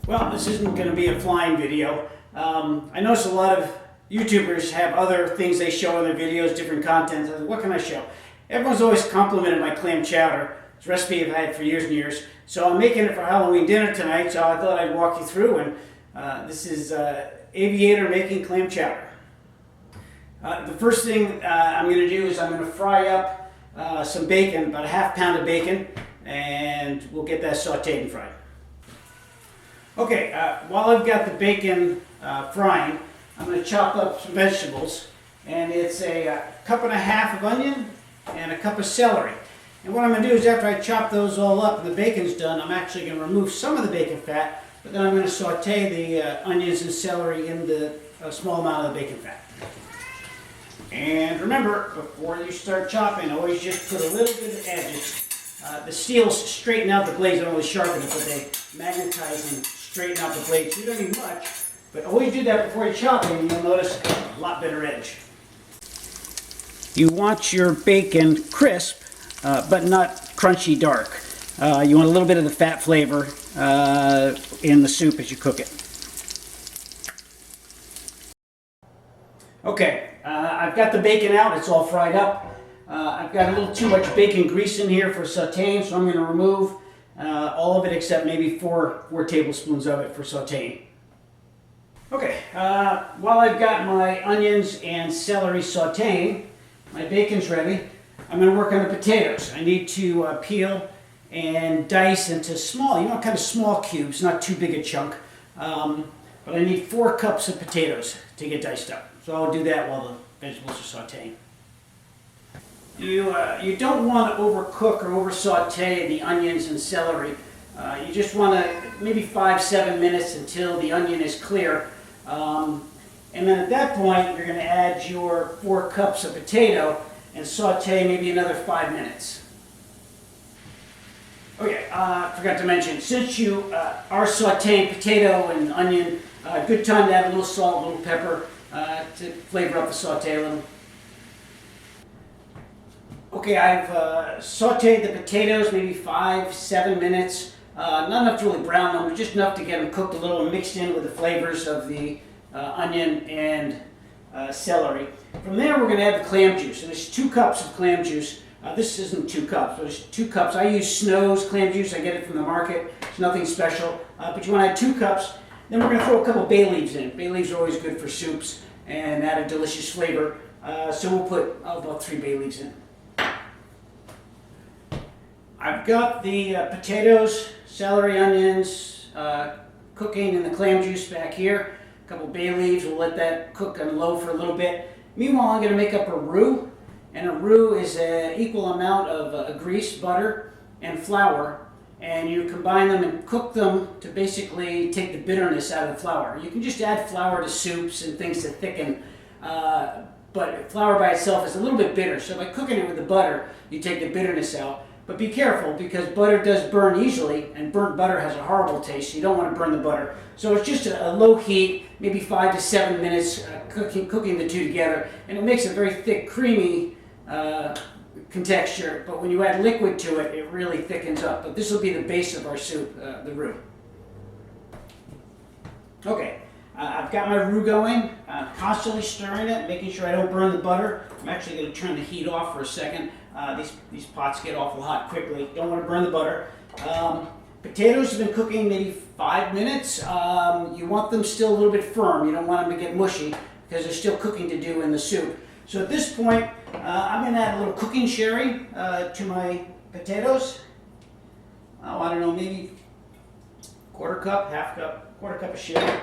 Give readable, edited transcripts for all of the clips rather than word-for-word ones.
Well, this isn't going to be a flying video. I notice a lot of YouTubers have other things they show in their videos, different content. What can I show? Everyone's always complimented my clam chowder. It's a recipe I've had for years and years. So I'm making it for Halloween dinner tonight, so I thought I'd walk you through. And this is Aviator making clam chowder. The first thing I'm going to do is I'm going to fry up some bacon, about a ½ pound of bacon, and we'll get that sauteed and fried. Okay, while I've got the bacon frying, I'm going to chop up some vegetables, and it's a cup and a half of onion and a cup of celery. And what I'm going to do is after I chop those all up and the bacon's done, I'm actually going to remove some of the bacon fat, but then I'm going to saute the onions and celery in the small amount of the bacon fat. And remember, before you start chopping, always just put a little bit of edges. The steels straighten out the blades, don't really sharpen it, but they magnetize and straighten out the blades. You don't need much, but always do that before you chop it, and you'll notice a lot better edge. You want your bacon crisp, but not crunchy dark. You want a little bit of the fat flavor in the soup as you cook it. Okay, I've got the bacon out. It's all fried up. I've got a little too much bacon grease in here for sauteing, so I'm going to remove all of it except maybe 4 tablespoons of it for sauteing. Okay, while I've got my onions and celery sauteing, my bacon's ready. I'm going to work on the potatoes. I need to peel and dice into small, kind of small cubes, not too big a chunk. But I need 4 cups of potatoes to get diced up. So I'll do that while the vegetables are sauteing. You don't want to overcook or over saute the onions and celery. You just want to maybe 5-7 minutes until the onion is clear. And then at that point, you're going to add your 4 cups of potato and saute maybe another 5 minutes. Okay, forgot to mention, since you are sauteing potato and onion, good time to add a little salt, a little pepper to flavor up the saute a little. Okay, I've sauteed the potatoes maybe 5-7 minutes. Not enough to really brown them, but just enough to get them cooked a little and mixed in with the flavors of the onion and celery. From there, we're going to add the clam juice. And there's 2 cups of clam juice. This isn't 2 cups, but it's 2 cups. I use Snow's clam juice. I get it from the market. It's nothing special. But you want to add 2 cups. Then we're going to throw a couple bay leaves in. Bay leaves are always good for soups and add a delicious flavor. So we'll put about 3 bay leaves in. I've got the potatoes, celery, onions cooking in the clam juice back here. A couple bay leaves, we'll let that cook on low for a little bit. Meanwhile, I'm going to make up a roux. And a roux is an equal amount of grease, butter, and flour. And you combine them and cook them to basically take the bitterness out of the flour. You can just add flour to soups and things to thicken. But flour by itself is a little bit bitter. So by cooking it with the butter, you take the bitterness out. But be careful because butter does burn easily, and burnt butter has a horrible taste. So you don't want to burn the butter. So it's just a low heat, maybe 5 to 7 minutes cooking the two together, and it makes a very thick, creamy contexture. But when you add liquid to it, it really thickens up. But this will be the base of our soup, the roux. Okay, I've got my roux going. Constantly stirring it, making sure I don't burn the butter. I'm actually going to turn the heat off for a second. These pots get awful hot quickly. Don't want to burn the butter. Potatoes have been cooking maybe 5 minutes. You want them still a little bit firm. You don't want them to get mushy because there's still cooking to do in the soup. So at this point, I'm going to add a little cooking sherry to my potatoes. Oh, I don't know, maybe quarter cup of sherry.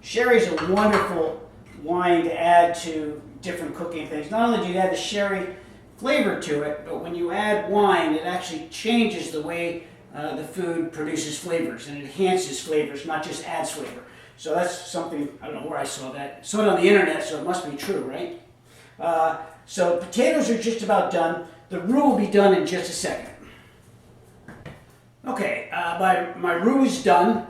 Sherry is a wonderful wine to add to different cooking things. Not only do you add the sherry flavor to it, but when you add wine, it actually changes the way the food produces flavors, and it enhances flavors, not just adds flavor. So that's something, I don't know where I saw that. I saw it on the internet, so it must be true, right? So potatoes are just about done. The roux will be done in just a second. Okay, my roux is done.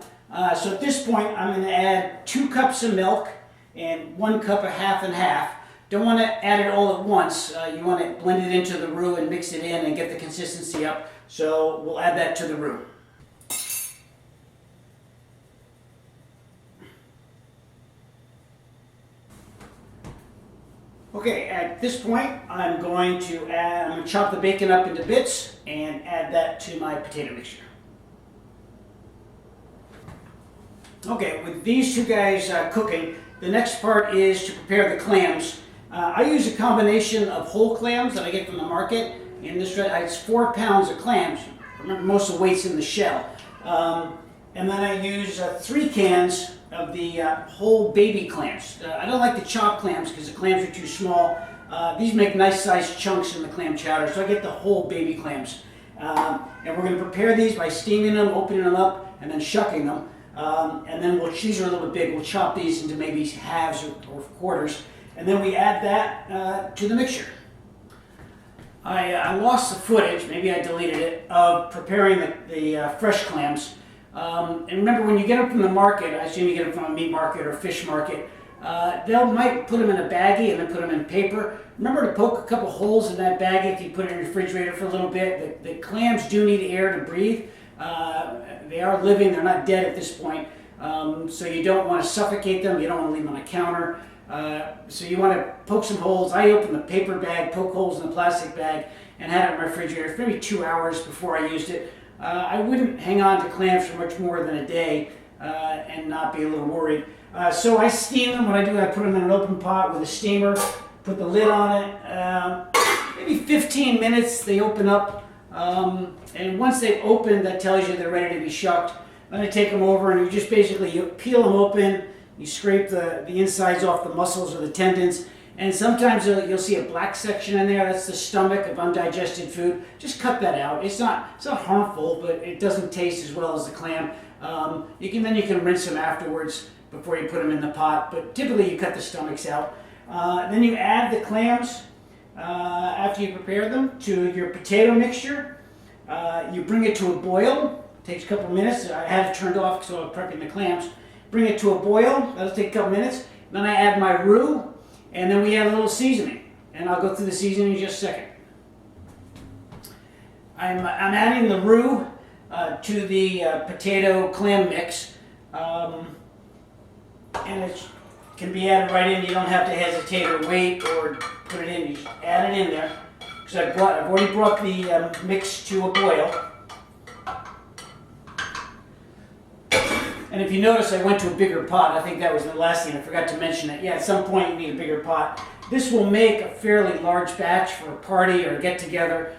So at this point, I'm going to add 2 cups of milk and 1 cup of half and half. Don't want to add it all at once. You want to blend it into the roux and mix it in and get the consistency up. So we'll add that to the roux. Okay, at this point, I'm going to chop the bacon up into bits and add that to my potato mixture. Okay, with these 2 guys cooking, the next part is to prepare the clams. I use a combination of whole clams that I get from the market. In this, it's 4 pounds of clams. Remember, most of the weight's in the shell. And then I use 3 cans of the whole baby clams. I don't like the chopped clams because the clams are too small. These make nice sized chunks in the clam chowder, so I get the whole baby clams. And we're going to prepare these by steaming them, opening them up, and then shucking them. And then these are a little bit big. We'll chop these into maybe halves or quarters. And then we add that to the mixture. I lost the footage, maybe I deleted it, of preparing the fresh clams. And remember, when you get them from the market, I assume you get them from a meat market or fish market, might put them in a baggie and then put them in paper. Remember to poke a couple holes in that baggie if you put it in the refrigerator for a little bit. The clams do need air to breathe. They are living, they're not dead at this point. So you don't want to suffocate them, you don't want to leave them on a counter. So you want to poke some holes. I opened the paper bag, poke holes in the plastic bag, and had it in my refrigerator for maybe 2 hours before I used it. I wouldn't hang on to clams for much more than a day and not be a little worried. So I steam them. What I do, I put them in an open pot with a steamer, put the lid on it. Maybe 15 minutes they open up. And once they've opened, that tells you they're ready to be shucked. Then I take them over and you just basically peel them open. You scrape the insides off the muscles or the tendons. And sometimes you'll see a black section in there. That's the stomach of undigested food. Just cut that out. It's not harmful, but it doesn't taste as well as the clam. You can rinse them afterwards before you put them in the pot. But typically you cut the stomachs out. Then you add the clams after you prepare them to your potato mixture. You bring it to a boil. It takes a couple minutes. I have it turned off so I'm prepping the clams. Bring it to a boil. That'll take a couple minutes. Then I add my roux. And then we add a little seasoning, and I'll go through the seasoning in just a second. I'm adding the roux to the potato clam mix, and it can be added right in. You don't have to hesitate or wait or put it in. You just add it in there. Because I've already brought the mix to a boil. And if you notice, I went to a bigger pot. I think that was the last thing. I forgot to mention it. Yeah, at some point you need a bigger pot. This will make a fairly large batch for a party or a get-together.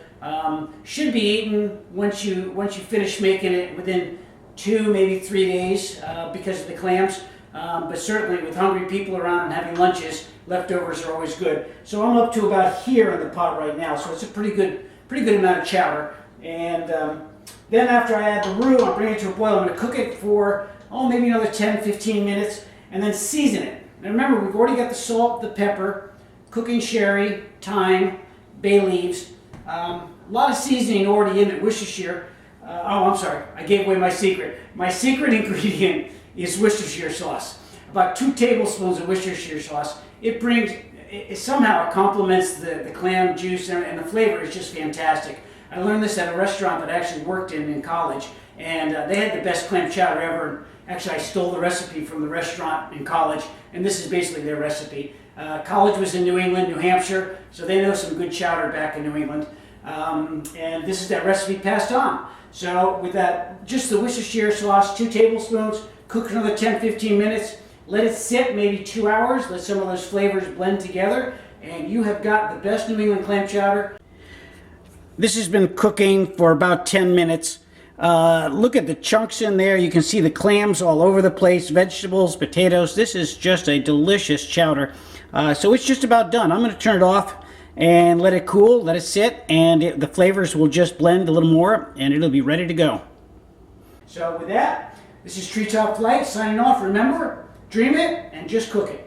Should be eaten once you finish making it within 2, maybe 3 days because of the clams. But certainly with hungry people around and having lunches, leftovers are always good. So I'm up to about here in the pot right now. So it's a pretty good amount of chowder. And then after I add the roux, I'll bring it to a boil. I'm going to cook it for maybe another 10-15 minutes, and then season it. Now remember, we've already got the salt, the pepper, cooking sherry, thyme, bay leaves. A lot of seasoning already in it, Worcestershire. I'm sorry, I gave away my secret. My secret ingredient is Worcestershire sauce. About 2 tablespoons of Worcestershire sauce. It somehow complements the clam juice, and the flavor is just fantastic. I learned this at a restaurant that I actually worked in college, and they had the best clam chowder ever. Actually, I stole the recipe from the restaurant in college, and this is basically their recipe. College was in New England, New Hampshire, so they know some good chowder back in New England. And this is that recipe passed on. So with that, just the Worcestershire sauce, 2 tablespoons, cook another 10-15 minutes, let it sit maybe 2 hours, let some of those flavors blend together, and you have got the best New England clam chowder. This has been cooking for about 10 minutes. Look at the chunks in there. You can see the clams all over the place, vegetables, potatoes. This is just a delicious chowder. So it's just about done. I'm going to turn it off and let it cool, let it sit, and the flavors will just blend a little more, and it'll be ready to go. So with that, this is Treetop Flight signing off. Remember, dream it and just cook it.